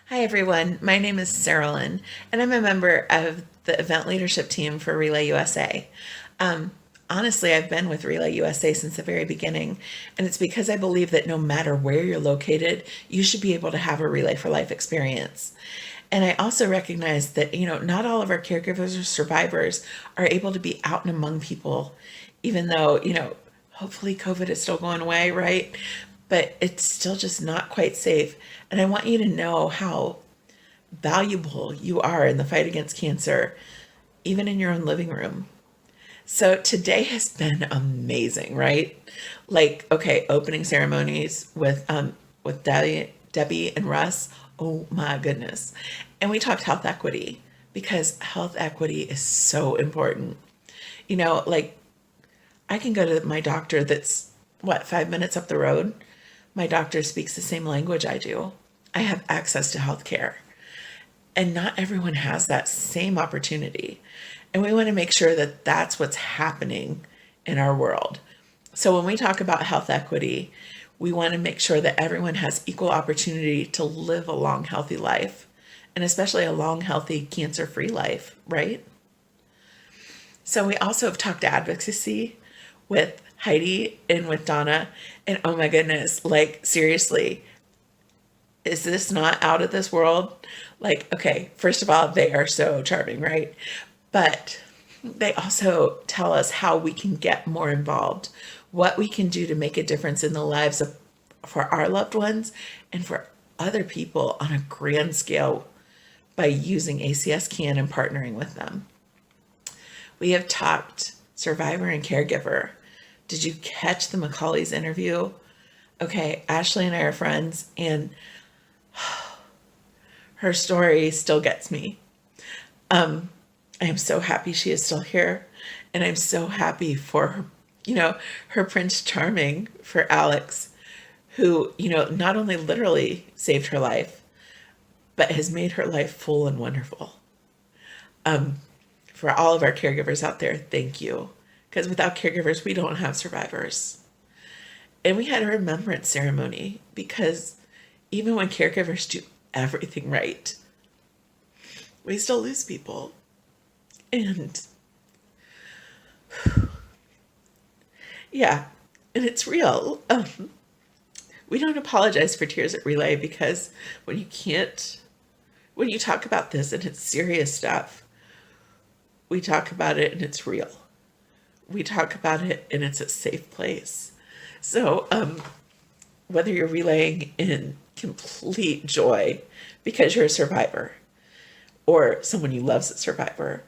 Hi, everyone. My name is Sarah Lynn, and I'm a member of the event leadership team for Relay USA. Um, Honestly, I've been with Relay USA since the very beginning, and it's because I believe that no matter where you're located, you should be able to have a Relay for Life experience. And I also recognize that, not all of our caregivers or survivors are able to be out and among people, even though, hopefully COVID is still going away, right? But it's still just not quite safe. And I want you to know how valuable you are in the fight against cancer, even in your own living room. So today has been amazing, right? Like, okay, opening ceremonies with Debbie and Russ. Oh my goodness. And we talked health equity because health equity is so important. Like I can go to my doctor that's 5 minutes up the road. My doctor speaks the same language I do. I have access to health care. And not everyone has that same opportunity. And we want to make sure that that's what's happening in our world. So when we talk about health equity, we want to make sure that everyone has equal opportunity to live a long, healthy life, and especially a long, healthy, cancer-free life, right? So we also have talked advocacy with Heidi and with Donna. And oh my goodness, like seriously, is this not out of this world? Like, okay, first of all, they are so charming, right? But they also tell us how we can get more involved, what we can do to make a difference in the lives of for our loved ones and for other people on a grand scale by using ACS CAN and partnering with them. We have talked survivor and caregiver. Did you catch the McCauley's interview? Okay, Ashley and I are friends, and her story still gets me. I am so happy she is still here, and I'm so happy for her, her Prince Charming for Alex, who, not only literally saved her life, but has made her life full and wonderful. For all of our caregivers out there, thank you. Because without caregivers, we don't have survivors. And we had a remembrance ceremony because even when caregivers do everything right, we still lose people. And yeah, and it's real. We don't apologize for Tears at Relay because when you talk about this and it's serious stuff, we talk about it and it's real. We talk about it and it's a safe place. So, whether you're relaying in complete joy because you're a survivor or someone you love's a survivor,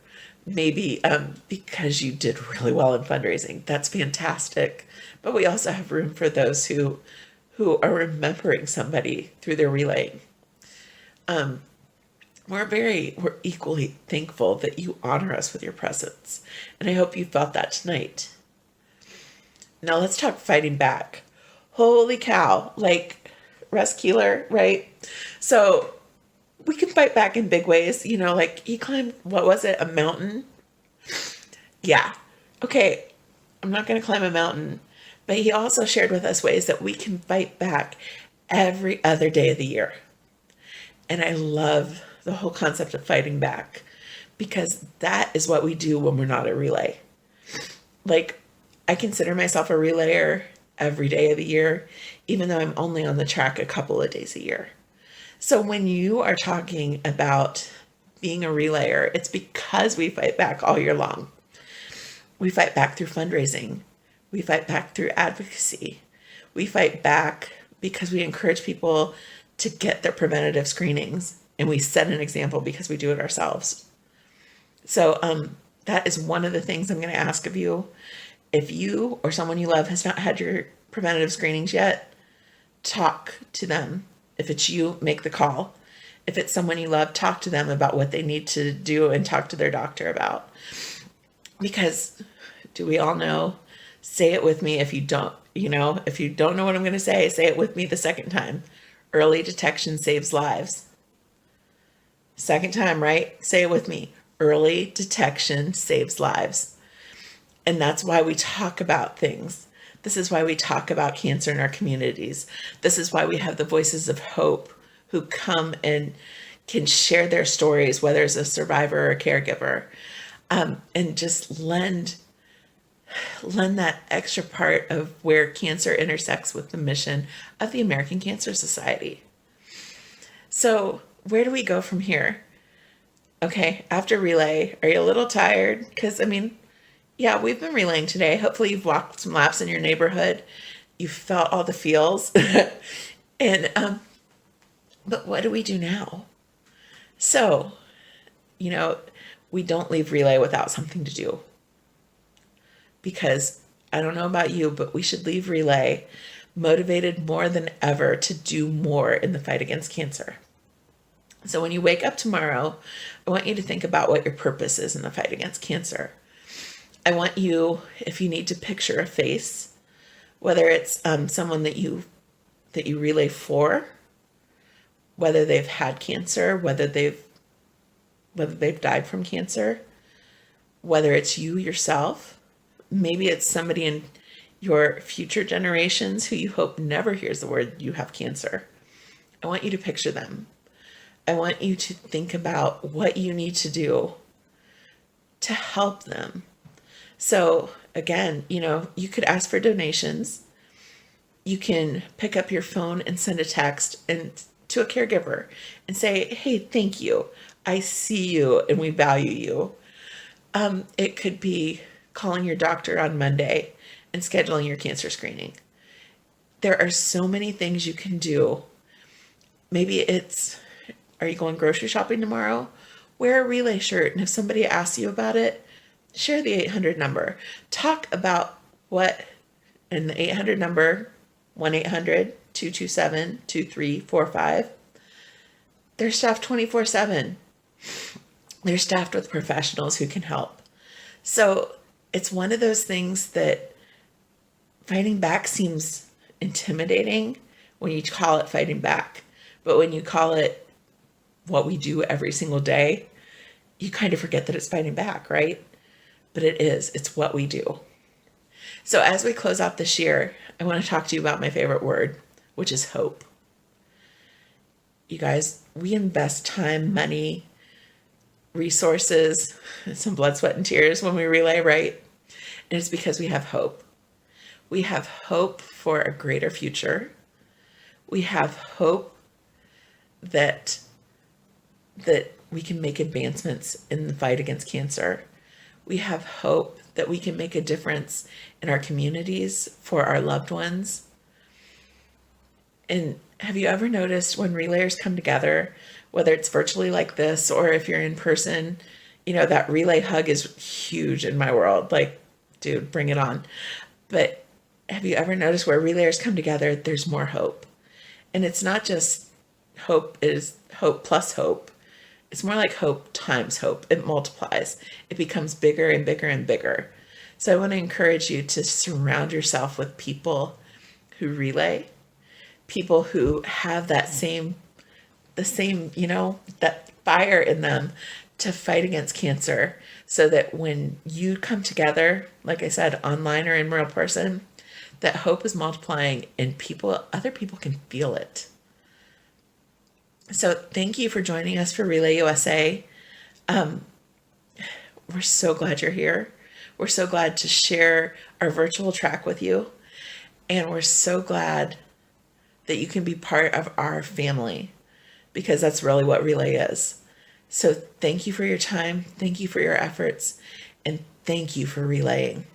maybe because you did really well in fundraising, that's fantastic. But we also have room for those who are remembering somebody through their relaying. We're equally thankful that you honor us with your presence. And I hope you felt that tonight. Now let's talk fighting back. Holy cow, like Russ Keeler, right? So we can fight back in big ways, like he climbed, what was it, a mountain? Yeah. Okay, I'm not going to climb a mountain, but he also shared with us ways that we can fight back every other day of the year. And I love the whole concept of fighting back because that is what we do when we're not a relay. Like, I consider myself a relayer every day of the year, even though I'm only on the track a couple of days a year. So when you are talking about being a relayer, it's because we fight back all year long. We fight back through fundraising. We fight back through advocacy. We fight back because we encourage people to get their preventative screenings. And we set an example because we do it ourselves. So that is one of the things I'm going to ask of you. If you or someone you love has not had your preventative screenings yet, talk to them. If it's you, make the call. If it's someone you love, talk to them about what they need to do and talk to their doctor about. Because do we all know? Say it with me if you don't, if you don't know what I'm going to say it with me the second time. Early detection saves lives. Second time, right? Say it with me. Early detection saves lives. And that's why we talk about things. This is why we talk about cancer in our communities. This is why we have the Voices of Hope who come and can share their stories, whether it's a survivor or a caregiver, and just lend that extra part of where cancer intersects with the mission of the American Cancer Society. So where do we go from here? Okay, after relay, are you a little tired? Because, I mean, yeah, we've been relaying today. Hopefully you've walked some laps in your neighborhood. You've felt all the feels. and But what do we do now? So, we don't leave relay without something to do. Because I don't know about you, but we should leave relay motivated more than ever to do more in the fight against cancer. So when you wake up tomorrow, I want you to think about what your purpose is in the fight against cancer. I want you, if you need to picture a face, whether it's someone that you relay for, whether they've had cancer, whether they've died from cancer, whether it's you yourself, maybe it's somebody in your future generations who you hope never hears the word you have cancer. I want you to picture them. I want you to think about what you need to do to help them. So again, you could ask for donations. You can pick up your phone and send a text to a caregiver and say, hey, thank you. I see you and we value you. It could be calling your doctor on Monday and scheduling your cancer screening. There are so many things you can do. Maybe are you going grocery shopping tomorrow? Wear a relay shirt, and if somebody asks you about it, share the 800 number. Talk about and the 800 number, 1-800-227-2345. They're staffed 24/7. They're staffed with professionals who can help. So it's one of those things that fighting back seems intimidating when you call it fighting back. But when you call it what we do every single day, you kind of forget that it's fighting back, right? But it is. It's what we do. So as we close out this year, I want to talk to you about my favorite word, which is hope. You guys, we invest time, money, resources, some blood, sweat, and tears when we relay, right? And it's because we have hope. We have hope for a greater future. We have hope that we can make advancements in the fight against cancer. We have hope that we can make a difference in our communities for our loved ones. And have you ever noticed when relayers come together, whether it's virtually like this or if you're in person, that relay hug is huge in my world. Like, dude, bring it on. But have you ever noticed where relayers come together, there's more hope? And it's not just hope is hope plus hope. It's more like hope times hope. It multiplies. It becomes bigger and bigger and bigger. So I want to encourage you to surround yourself with people who relay, people who have the same, that fire in them to fight against cancer, so that when you come together, like I said, online or in real person, that hope is multiplying and other people can feel it. So thank you for joining us for Relay USA. We're so glad you're here. We're so glad to share our virtual track with you. And we're so glad that you can be part of our family, because that's really what Relay is. So thank you for your time. Thank you for your efforts. And thank you for relaying.